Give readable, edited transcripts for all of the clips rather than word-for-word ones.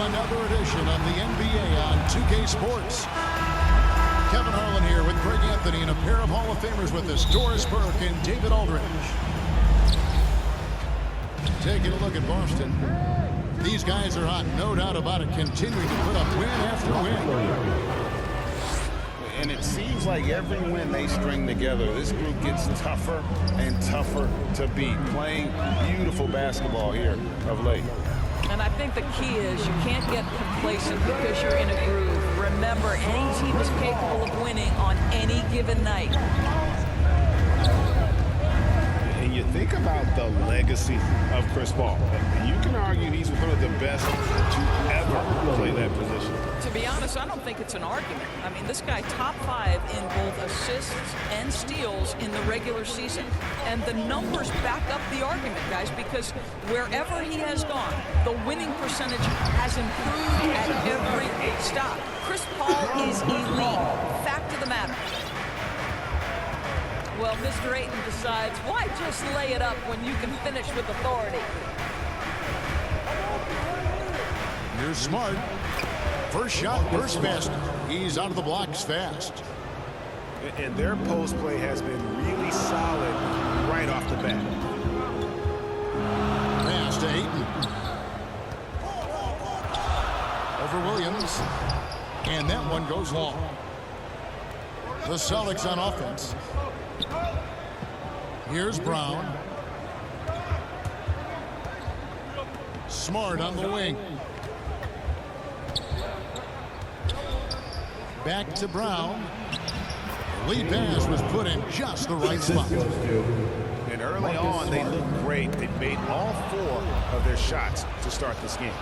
another edition of the NBA on 2K Sports. Kevin Harlan here with Greg Anthony and a pair of Hall of Famers with us, Doris Burke and David Aldridge. Taking a look at Boston. These guys are hot, no doubt about it, continuing to put up win after win. And it seems like every win they string together, this group gets tougher and tougher to beat. Playing beautiful basketball here of late. And I think the key is you can't get complacent because you're in a groove. Remember, any team is capable of winning on any given night. And you think about the legacy of Chris Paul. You can argue he's one of the best to ever play that position. To be honest, I don't think it's an argument. I mean, this guy top 5 in both assists and steals in the regular season. And the numbers back up the argument, guys, because wherever he has gone, the winning percentage has improved at every stop. Chris Paul is elite. Fact of the matter. Well, Mr. Ayton decides, why just lay it up when you can finish with authority? Here's Smart. First shot, first basket. He's out of the blocks fast. And their post play has been really solid right off the bat. Pass to Ayton. Over Williams. And that one goes long. The Celtics on offense. Here's Brown. Smart on the wing. Back to Brown. The lead pass was put in just the right spot. And early on, they looked great. They made all 4 of their shots to start this game.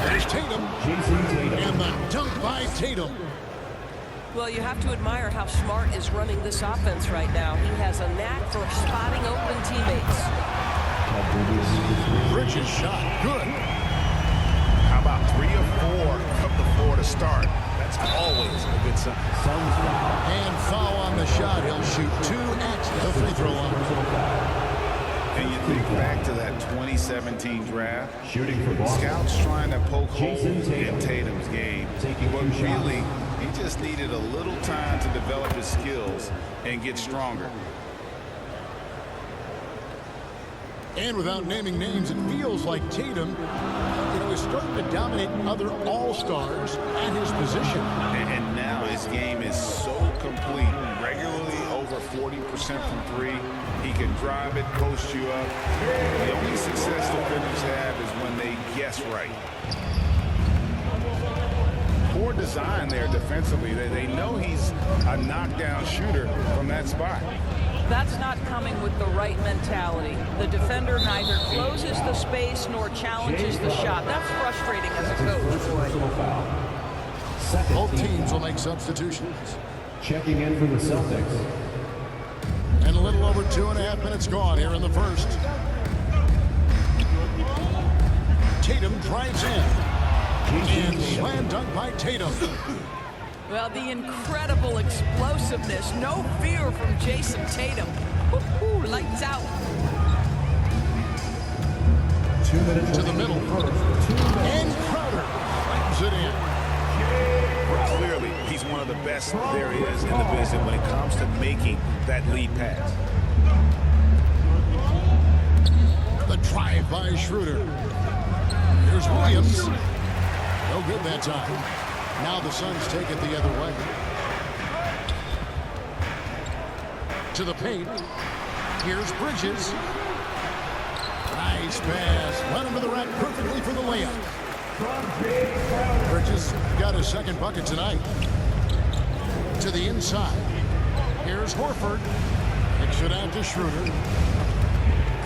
There's Tatum. And the dunk by Tatum. Well, you have to admire how Smart is running this offense right now. He has a knack for spotting open teammates. Bridges shot. Good. How about 3 of 4 from the floor to start? That's always a good sign. And foul on the shot. He'll shoot 2 at the free throw line. And you think back to that 2017 draft, scouts trying to poke holes in Tatum's game, but really, he just needed a little time to develop his skills and get stronger. And without naming names, it feels like Tatum, is starting to dominate other all-stars at his position. And now his game is so complete. Regularly over 40% from 3. He can drive it, post you up. The only success defenders have is when they guess right. Poor design there defensively. They know he's a knockdown shooter from that spot. That's not coming with the right mentality. The defender neither closes the space nor challenges the shot. That's frustrating as a coach. Both teams will make substitutions. Checking in for the Celtics. And a little over 2.5 minutes gone here in the first. Tatum drives in. And slam dunk by Tatum. Well, the incredible explosiveness, no fear from Jason Tatum. Woo-hoo, lights out. 2 minutes to the middle. And Crowder slams it in. Clearly, he's one of the best there is in the business when it comes to making that lead pass. The drive by Schroeder. Here's Williams. No good that time. Now the Suns take it the other way. To the paint. Here's Bridges. Nice pass. Went into the rack perfectly for the layup. Bridges got his second bucket tonight. To the inside. Here's Horford. Kicks it out to Schroeder.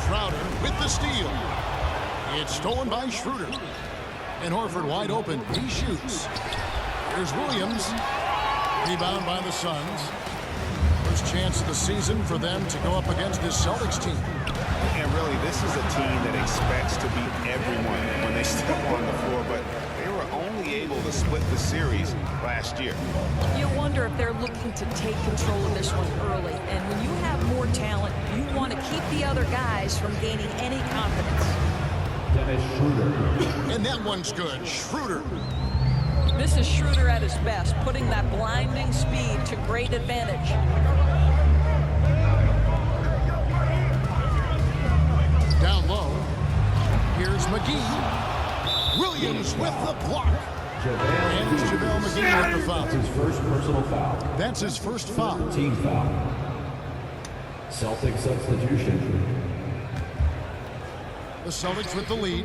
Crowder with the steal. It's stolen by Schroeder. And Horford wide open. He shoots. Here's Williams. Rebound by the Suns. First chance of the season for them to go up against this Celtics team. And really, this is a team that expects to beat everyone when they step on the floor, but they were only able to split the series last year. You wonder if they're looking to take control of this one early. And when you have more talent, you want to keep the other guys from gaining any confidence. And that one's good. Schroeder. This is Schroeder at his best, putting that blinding speed to great advantage. Down low. Here's McGee. Williams with the block. And JaVale McGee with the foul. That's his first personal foul. That's his first foul. Team foul. Celtic substitution. The Celtics with the lead.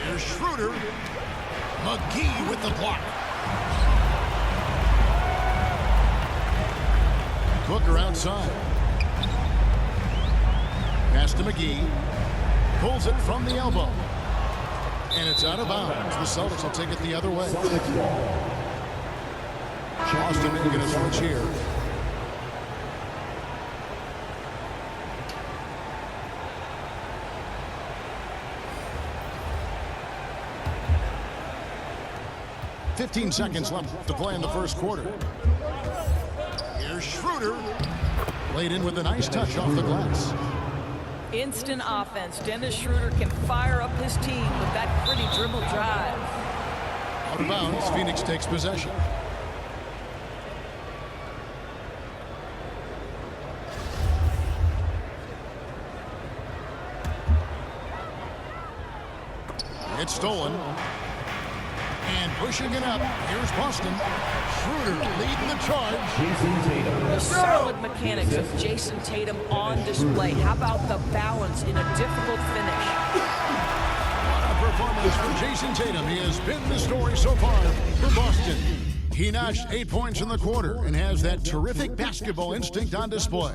Here's Schroeder. McGee with the block. Booker outside. Pass to McGee. Pulls it from the elbow. And it's out of bounds. The Celtics will take it the other way. Celtics ball. Austin making a switch here. "15 seconds left to play in the first quarter. Here's Schroeder. Laid in with a nice touch off the glass. Instant offense. Dennis Schroeder can fire up his team with that pretty dribble drive. Out of bounds, Phoenix takes possession. It's stolen. And pushing it up. Here's Boston. Schroeder leading the charge. Jason Tatum. The solid mechanics of Jason Tatum on display. How about the balance in a difficult finish? What a performance from Jason Tatum. He has been the story so far for Boston. He notched 8 points in the quarter and has that terrific basketball instinct on display.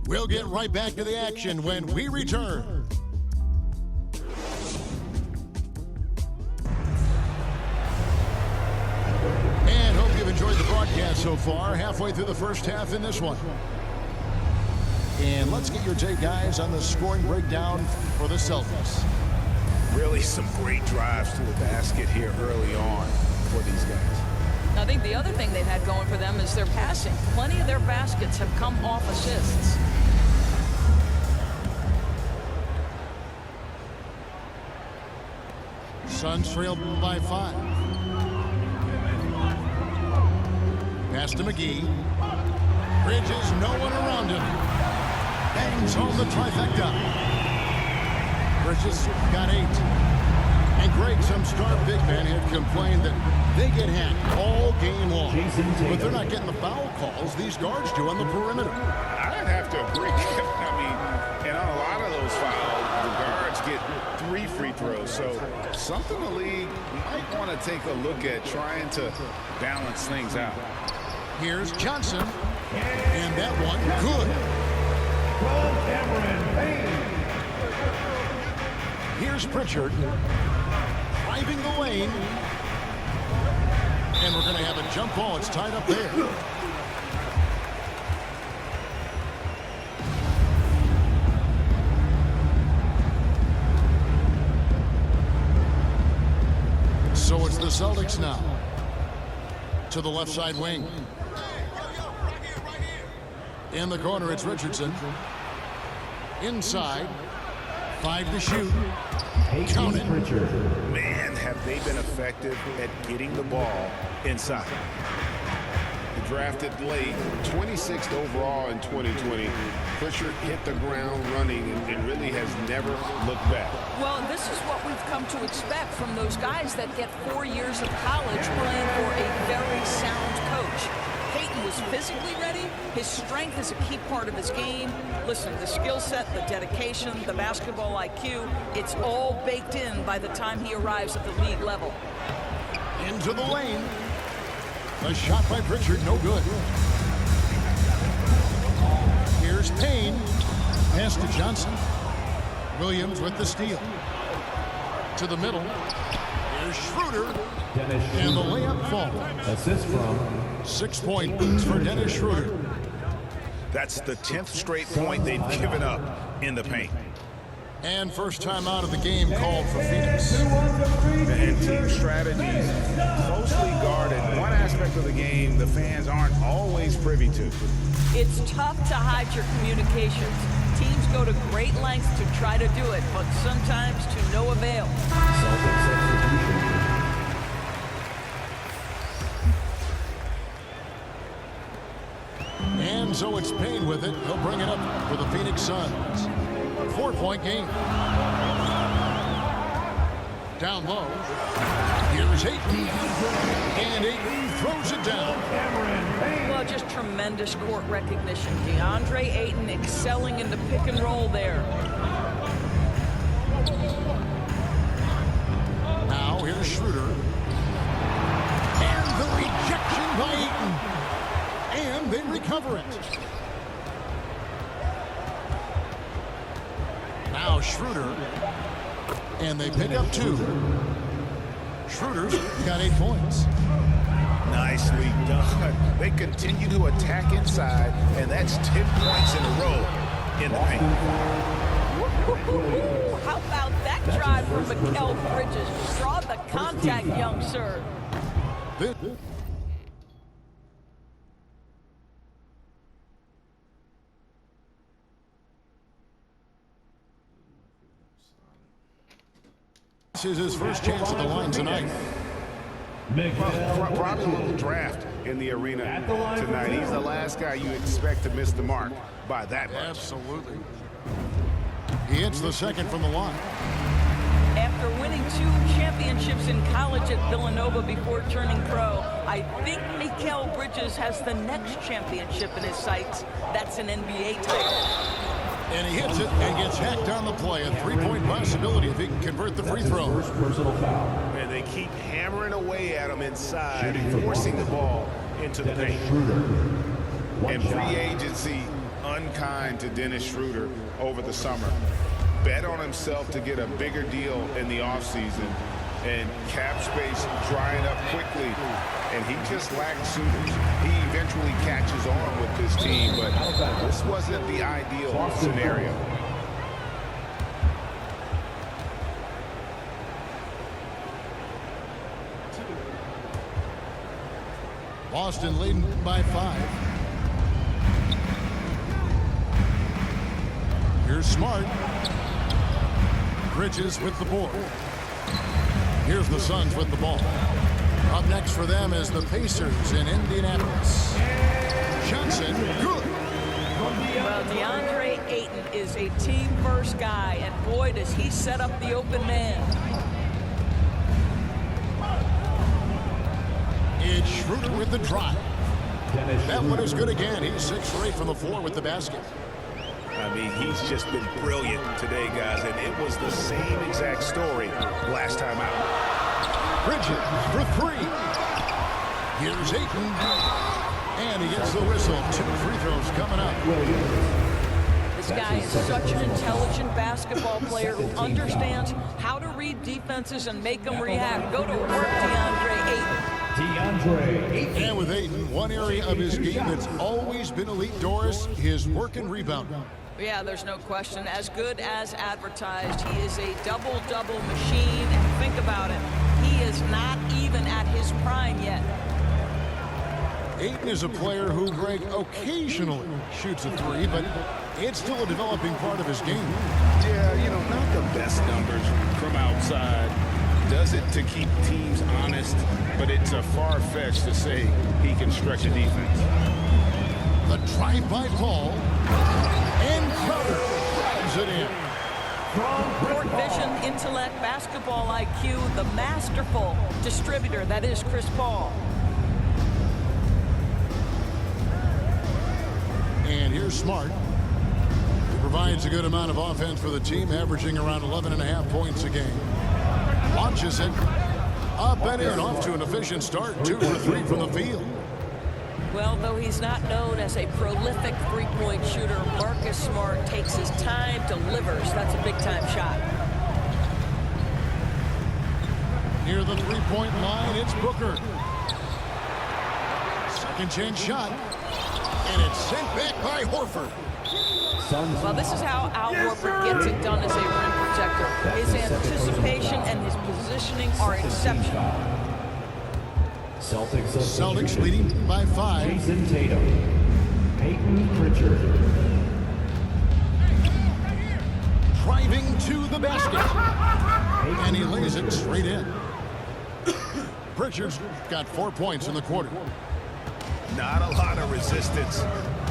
We'll get right back to the action when we return. And hope you've enjoyed the broadcast so far. Halfway through the first half in this one. And let's get your take, guys, on the scoring breakdown for the Celtics. Really some great drives to the basket here early on for these guys. I think the other thing they've had going for them is their passing. Plenty of their baskets have come off assists. Suns trailed by 5. Pass to McGee. Bridges, no one around him. Bangs home the trifecta. Bridges got 8. And Greg, some star big men have complained that they get hacked all game long. But they're not getting the foul calls these guards do on the perimeter. I'd have to agree. I mean, and on a lot of those fouls, the guards get 3 free throws. So something the league might want to take a look at, trying to balance things out. Here's Johnson. And that one, good. Here's Pritchard. Driving the lane. And we're going to have a jump ball. It's tied up there. So it's the Celtics now. To the left side wing. In the corner, it's Richardson. Inside. 5 to shoot. Count it. Man, have they been effective at getting the ball inside. Drafted late, 26th overall in 2020. Pritchard hit the ground running and really has never looked back. Well, this is what we've come to expect from those guys that get 4 years of college playing for a very sound coach. Peyton was physically ready. His strength is a key part of his game. Listen, the skill set, the dedication, the basketball IQ, it's all baked in by the time he arrives at the league level. Into the lane. A shot by Pritchard, no good. Here's Payne. Pass to Johnson. Williams with the steal. To the middle. Here's Schroeder. And the layup falls. Assist from 6 points for Dennis Schroeder. That's the 10th straight point they've given up in the paint. And first time out of the game called for Phoenix. And team strategies closely guarded. One aspect of the game the fans aren't always privy to. It's tough to hide your communications. Teams go to great lengths to try to do it, but sometimes to no avail. Celtics substitution. And so it's Payne with it. He'll bring it up for the Phoenix Suns. 4-point game. Down low. Here's Ayton. And Ayton throws it down. Well, just tremendous court recognition. DeAndre Ayton excelling in the pick and roll there. Now here's Schroeder. And the rejection by Ayton. And they recover it. Now Schroeder. And they pick up 2. Schroeder's got 8 points. Nicely done. They continue to attack inside, and that's 10 points in a row in the paint. How about that drive from Mikal Bridges? Draw the contact, young sir. This is his first chance at the line tonight. Probably a little draft in the arena tonight. He's the last guy you expect to miss the mark by that much. Absolutely. He hits the second from the line. After winning 2 championships in college at Villanova before turning pro, I think Mikal Bridges has the next championship in his sights. That's an NBA title. And he hits it and gets hacked on the play. A 3-point possibility if he can convert the free throw. First personal foul. And they keep hammering away at him inside, forcing the ball into the paint. And free agency unkind to Dennis Schroeder over the summer. Bet on himself to get a bigger deal in the offseason. And cap space drying up quickly. And he just lacked suitors. He eventually catches on with this team, but this wasn't the ideal scenario. Boston leading by 5. Here's Smart. Bridges with the board. Here's the Suns with the ball. Up next for them is the Pacers in Indianapolis. Johnson, good. Well, DeAndre Ayton is a team-first guy, and boy, does he set up the open man. It's Schroeder with the drive. That one is good again. He's 6 for 8 from the floor with the basket. I mean, he's just been brilliant today, guys, and it was the same exact story last time out. Bridges for 3. Here's Ayton. And he gets the whistle. 2 free throws coming up. This guy is such an intelligent basketball player who understands how to read defenses and make them react. Go to work, DeAndre Ayton. And with Ayton, one area of his game that's always been elite, Doris, his work and rebounding. Yeah, there's no question. As good as advertised, he is a double-double machine. And think about it. He is not even at his prime yet. Ayton is a player who, Greg, occasionally shoots a 3, but it's still a developing part of his game. Yeah, you know, not the best numbers from outside. Does it to keep teams honest, but it's a far-fetched to say he can stretch a defense. The drive by Paul, and Crowder drives it in. Court vision, intellect, basketball IQ, the masterful distributor that is Chris Paul. And here's Smart. He provides a good amount of offense for the team, averaging around 11.5 points a game. Launches it up and in, off to an efficient start. 2 for 3 from the field. Well, though he's not known as a prolific three-point shooter, Marcus Smart takes his time, delivers. That's a big-time shot. Near the three-point line, it's Booker. Second chance shot. And it's sent back by Horford. Well, this is how Al Horford gets it done as a rim protector. His anticipation and his positioning are exceptional. Celtics Leading by 5. Jason Tatum. Driving to the basket. And he lays it straight in. Pritchard's got 4 points in the quarter. Not a lot of resistance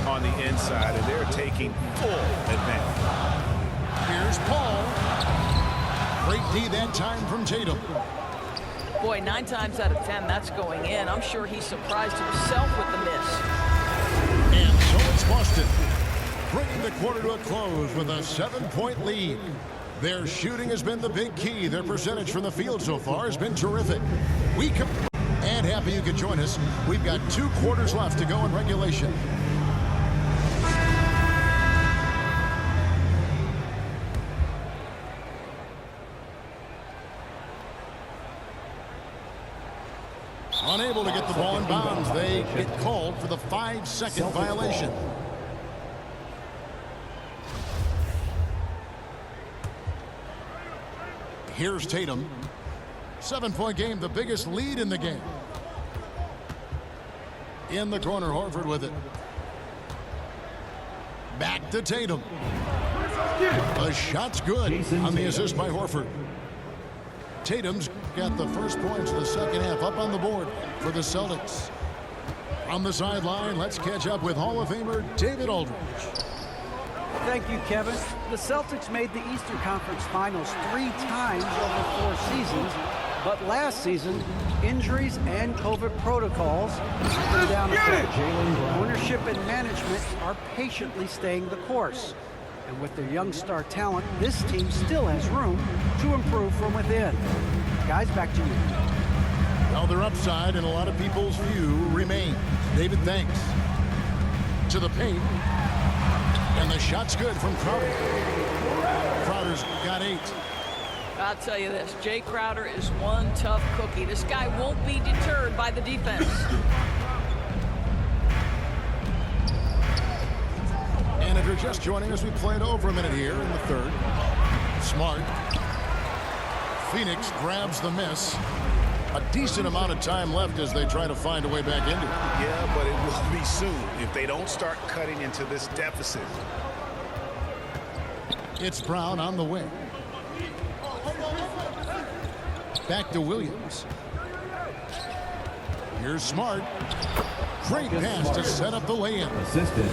on the inside, and they're taking full advantage. Here's Paul. Great D that time from Tatum. Boy, 9 times out of 10, that's going in. I'm sure he's surprised himself with the miss. And so it's Boston, bringing the quarter to a close with a 7-point lead. Their shooting has been the big key. Their percentage from the field so far has been terrific. And happy you could join us. We've got 2 quarters left to go in regulation. Unable to get the ball in bounds. They get called for the 5-second violation. Here's Tatum. 7-point game, the biggest lead in the game. In the corner, Horford with it. Back to Tatum. The shot's good on the assist by Horford. Tatum's got the first points of the second half up on the board for the Celtics. On the sideline, let's catch up with Hall of Famer David Aldridge. Thank you, Kevin. The Celtics made the Eastern Conference Finals 3 times over 4 seasons, but last season, injuries and COVID protocols put down effect. Ownership and management are patiently staying the course. And with their young star talent, this team still has room to improve from within. Guys, back to you. Well, their upside in a lot of people's view remains. David, thanks. To the paint. And the shot's good from Crowder. Crowder's got 8. I'll tell you this, Jay Crowder is one tough cookie. This guy won't be deterred by the defense. And if you're just joining us, we played over a minute here in the third. Smart. Phoenix grabs the miss. A decent amount of time left as they try to find a way back into it. Yeah, but it will be soon if they don't start cutting into this deficit. It's Brown on the wing. Back to Williams. Here's Smart. Great pass to set up the lay-in. Assistant,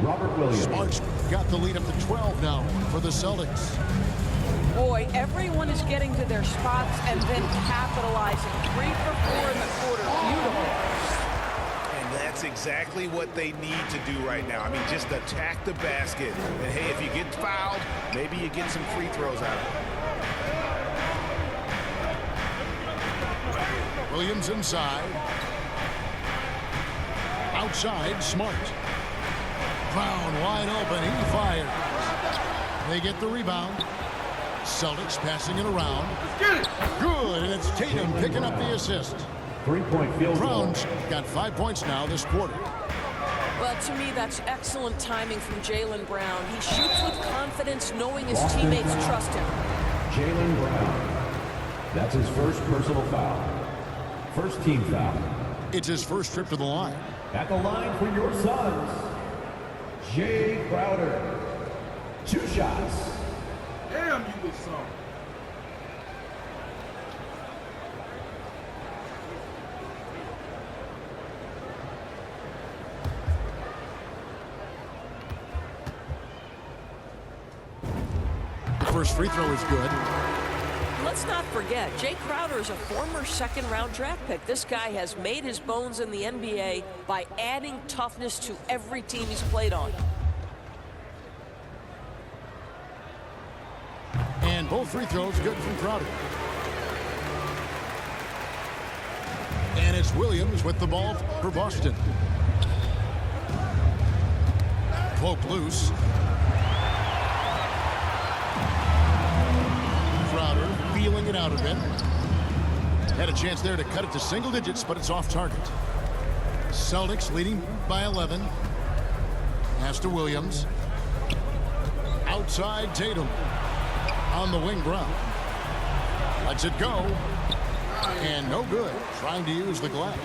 Robert Williams. Smart's got the lead up to 12 now for the Celtics. Boy, everyone is getting to their spots and then capitalizing. 3 for 4 in the quarter. Beautiful. And that's exactly what they need to do right now. I mean, just attack the basket. And hey, if you get fouled, maybe you get some free throws out of it. Williams inside. Outside, Smart. Brown wide open. He fires. They get the rebound. Celtics passing it around. Good, and it's Tatum picking up the assist. 3-point field goal. Brown's got 5 points now this quarter. Well, to me, that's excellent timing from Jaylen Brown. He shoots with confidence, knowing his teammates trust him. Jaylen Brown. That's his first personal foul. First team foul. It's his first trip to the line. At the line for your Suns, Jay Crowder. 2 shots. Damn, you look sorry. First free throw is good. Let's not forget, Jay Crowder is a former second-round draft pick. This guy has made his bones in the NBA by adding toughness to every team he's played on. And both free throws good from Crowder. And it's Williams with the ball for Boston. Poke loose. Crowder feeling it out a bit. Had a chance there to cut it to single digits, but it's off target. Celtics leading by 11. Pass to Williams. Outside Tatum. On the wing, Brown. Lets it go. And no good. Trying to use the glass.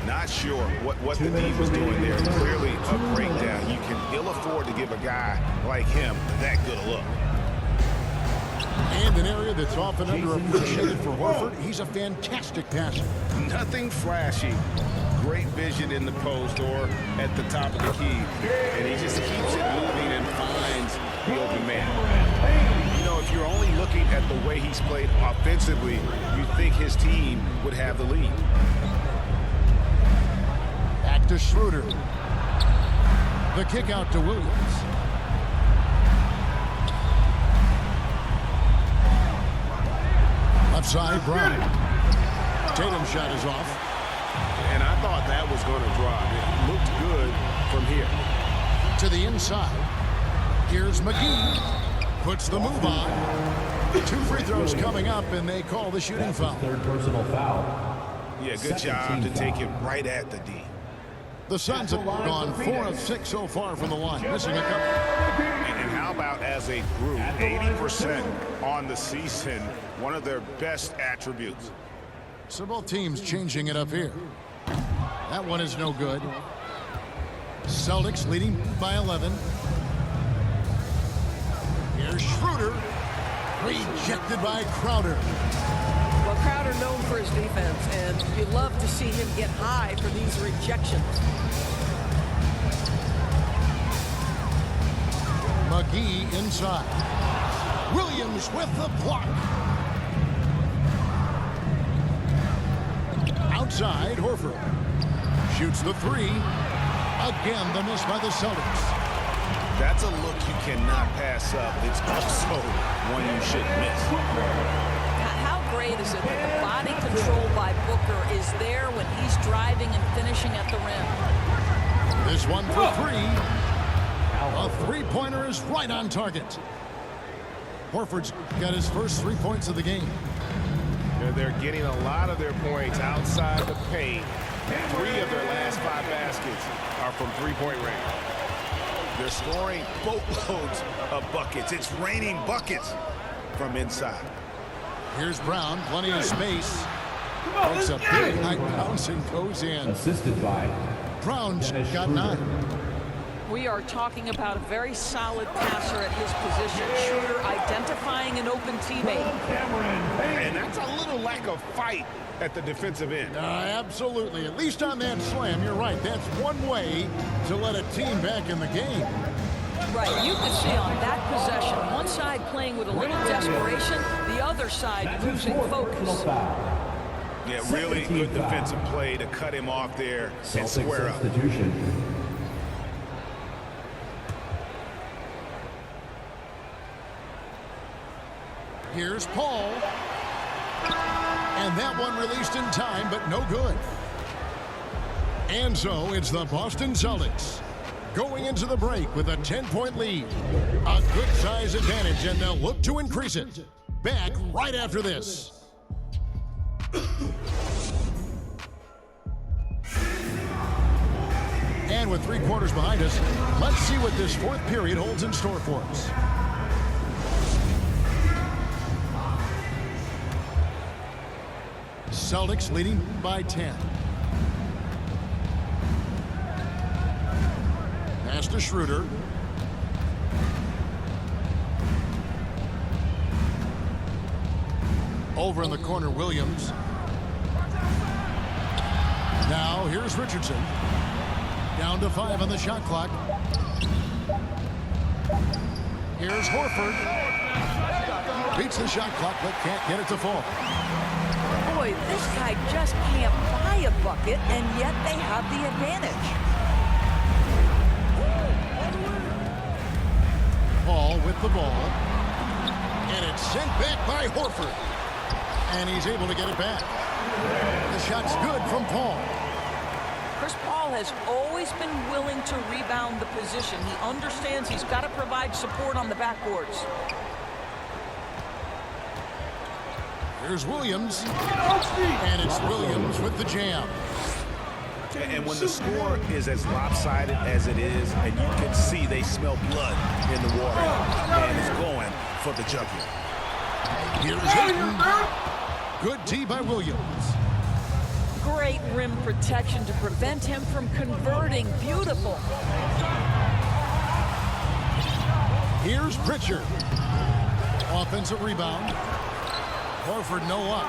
Not sure what the D was doing there. Clearly a breakdown. You can ill afford to give a guy like him that good a look. And an area that's often underappreciated for Horford, he's a fantastic passer. Nothing flashy. Great vision in the post or at the top of the key. And he just keeps it moving and finds the open man. You know, if you're only looking at the way he's played offensively, you'd think his team would have the lead. Back to Schroeder. The kick out to Williams. Left side, Brown. Tatum's shot is off. And I thought that was going to drop. It looked good from here. To the inside. Here's McGee. Puts the move on. 2 free throws coming up, and they call the shooting foul. Third personal foul. Yeah, good job to take it right at the D. The Suns have gone 4 of 6 so far from the line, missing a couple. And how about as a group, 80% on the season, one of their best attributes. So both teams changing it up here. That one is no good. Celtics leading by 11. Here's Schroeder. Rejected by Crowder. Well, Crowder known for his defense, and you love to see him get high for these rejections. McGee inside. Williams with the block. Outside, Horford. Shoots the 3. Again, the miss by the Celtics. That's a look you cannot pass up. It's also one you shouldn't miss. How great is it that the body control by Booker is there when he's driving and finishing at the rim? This one for 3. A three-pointer is right on target. Horford's got his first 3 points of the game. They're getting a lot of their points outside the paint. 3 of their last 5 baskets are from three-point range. They're scoring boatloads of buckets. It's raining buckets from inside. Here's Brown, plenty of space. Makes a big high bounce and goes in. Assisted by Brown's got 9. We are talking about a very solid passer at his position. Schroeder identifying an open teammate. And that's a little lack of fight at the defensive end. Absolutely. At least on that slam, you're right. That's one way to let a team back in the game. Right, you could see on that possession, one side playing with a little desperation, the other side losing focus. Yeah, really good defensive play to cut him off there and square up. Here's Paul. And that one released in time, but no good. And so it's the Boston Celtics going into the break with a 10-point lead. A good size advantage, and they'll look to increase it. Back right after this. And with 3 quarters behind us, let's see what this 4th period holds in store for us. Celtics leading by 10. Pass to Schroeder. Over in the corner, Williams. Now here's Richardson. Down to 5 on the shot clock. Here's Horford. Beats the shot clock, but can't get it to fall. Boy, this guy just can't buy a bucket, and yet they have the advantage. Paul with the ball. And it's sent back by Horford. And he's able to get it back. The shot's good from Paul. Chris Paul has always been willing to rebound the position. He understands he's got to provide support on the backboards. Here's Williams. And it's Williams with the jam. And when the score is as lopsided as it is, and you can see they smell blood in the water, and it's going for the jugular. Here's Ayton. Good tee by Williams. Great rim protection to prevent him from converting. Beautiful. Here's Pritchard. Offensive rebound. Horford no luck.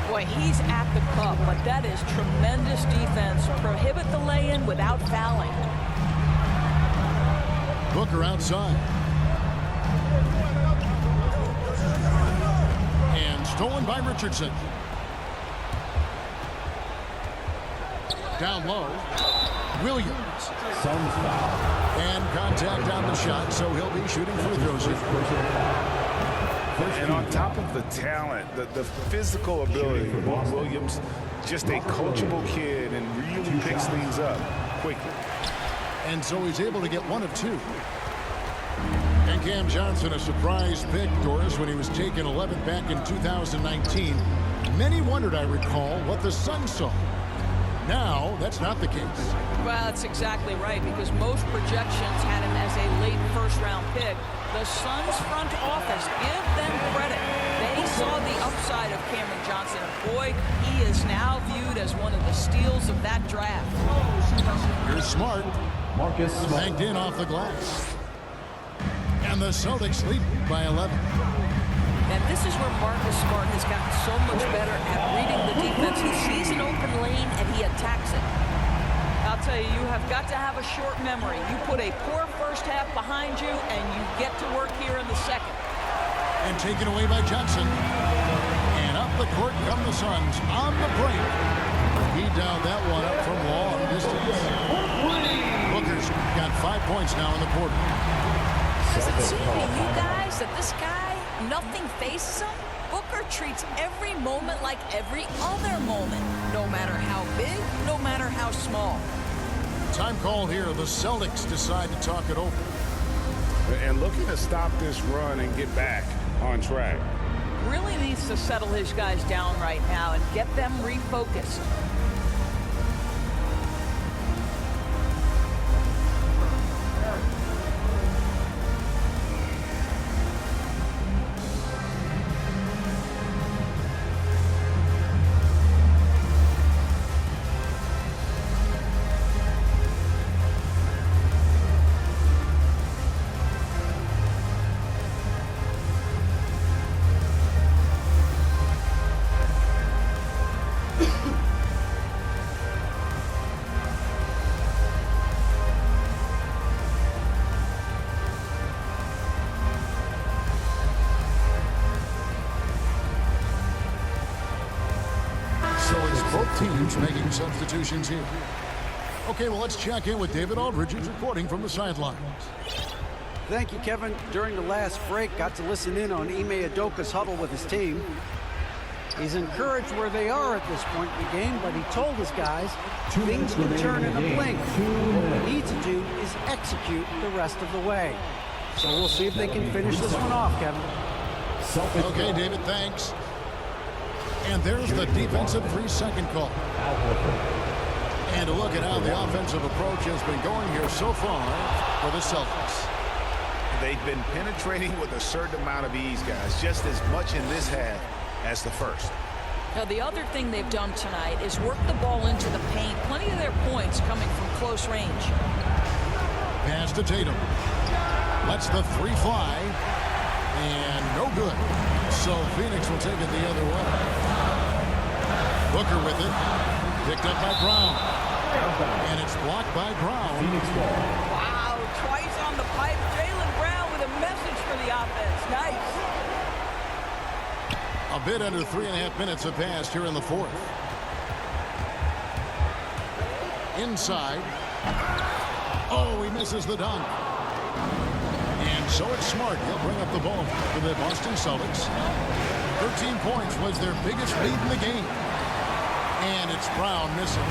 Boy, he's at the cup, but that is tremendous defense. Prohibit the lay-in without fouling. Booker outside. And stolen by Richardson. Down low. Williams. And contact on the shot, so he'll be shooting free throws here. And on top of the talent, the physical ability, Williams, just a coachable kid and really picks things up quickly. And so he's able to get one of two. And Cam Johnson, a surprise pick, Doris, when he was taken 11th back in 2019. Many wondered, I recall, what the Suns saw. Now, that's not the case. Well, that's exactly right, because most projections had him as a late first-round pick. The Suns front office, give them credit. They saw the upside of Cameron Johnson. Boy, he is now viewed as one of the steals of that draft. Here's Smart. Marcus Smart. Banked in off the glass. And the Celtics lead by 11. And this is where Marcus Smart has gotten so much better at reading the defense. He sees an open lane and he attacks it. I'll tell you, you have got to have a short memory. You put a poor first half behind you and you get to work here in the second. And taken away by Johnson. And up the court come the Suns on the break. He dialed that one up from long distance. Booker's got 5 points now in the quarter. Does it seem to you guys that this guy, nothing faces him? Booker treats every moment like every other moment, no matter how big, no matter how small. Time call here. The Celtics decide to talk it over. And looking to stop this run and get back on track. Really needs to settle his guys down right now and get them refocused. Both teams making substitutions here. Okay, well, let's check in with David Aldridge, who's reporting from the sidelines. Thank you, Kevin. During the last break, got to listen in on Ime Udoka's huddle with his team. He's encouraged where they are at this point in the game, but he told his guys things can turn in a blink. What we need to do is execute the rest of the way. So we'll see if they can finish this one off, Kevin. Okay, David, thanks. And there's the defensive 3-second call. And a look at how the offensive approach has been going here so far for the Celtics. They've been penetrating with a certain amount of ease, guys, just as much in this half as the first. Now, the other thing they've done tonight is work the ball into the paint. Plenty of their points coming from close range. Pass to Tatum. Lets the three fly. And no good. So Phoenix will take it the other way. Booker with it. Picked up by Brown. And it's blocked by Brown. Wow, twice on the pipe. Jaylen Brown with a message for the offense. Nice. A bit under 3.5 minutes have passed here in the fourth. Inside. Oh, he misses the dunk. And so it's Smart. He'll bring up the ball for the Boston Celtics. 13 points was their biggest lead in the game. And it's Brown missing.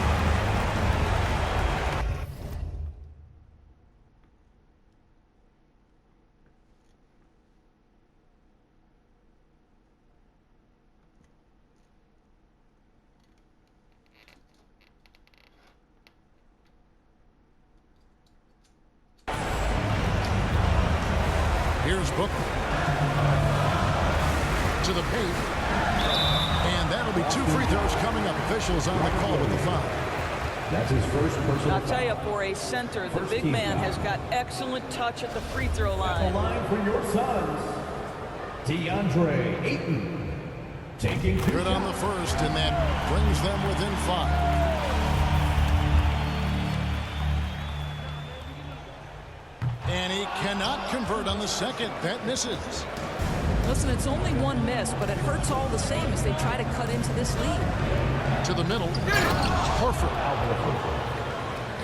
Here's Booker. To the paint. And that'll be 2 free throws coming up. Officials on the call with the foul. That's his first personal I'll tell you, for a center, the big man has got excellent touch at the free throw The line. line for your Suns, DeAndre Ayton. Taking 2 Good on the first, and that brings them within 5. And he cannot convert on the second. That misses. Listen, it's only one miss, but it hurts all the same as they try to cut into this lead. To the middle. Horford.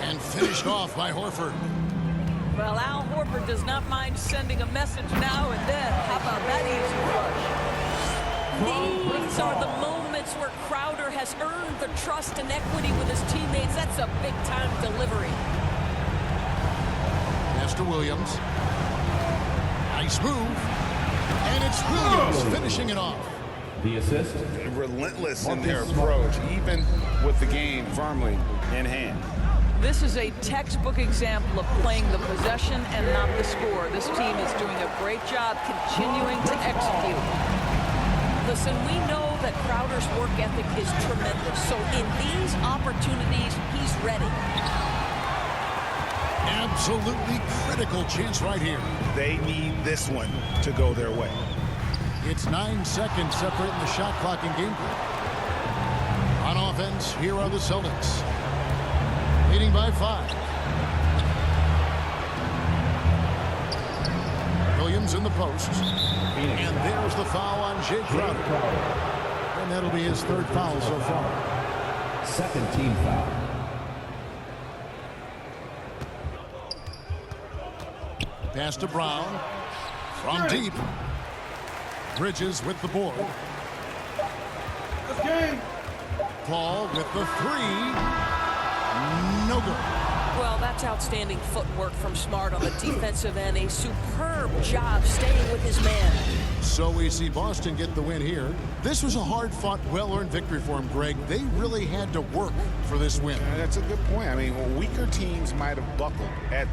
And finished off by Horford. Well, Al Horford does not mind sending a message now and then. How about that easy rush? These are the moments where Crowder has earned the trust and equity with his teammates. That's a big-time delivery. Master Williams. Nice move. And it's Williams finishing it off. The assist. Relentless in their approach, even with the game firmly in hand. This is a textbook example of playing the possession and not the score. This team is doing a great job continuing to execute. Listen, we know that Crowder's work ethic is tremendous. So in these opportunities, he's ready. Absolutely critical chance right here. They need this one to go their way. It's 9 seconds separating the shot clock and game clock. On offense, here are the Celtics. Leading by 5. Williams in the post. And there's the foul on Jay Crowder. And that'll be his 3rd foul so far. Second team foul. Pass to Brown. From deep. Bridges with the board. This game. Paul with the 3. No good. Well, that's outstanding footwork from Smart on the defensive end. A superb job staying with his man. So we see Boston get the win here. This was a hard-fought, well-earned victory for him, Greg. They really had to work for this win. That's a good point. I mean, weaker teams might have buckled at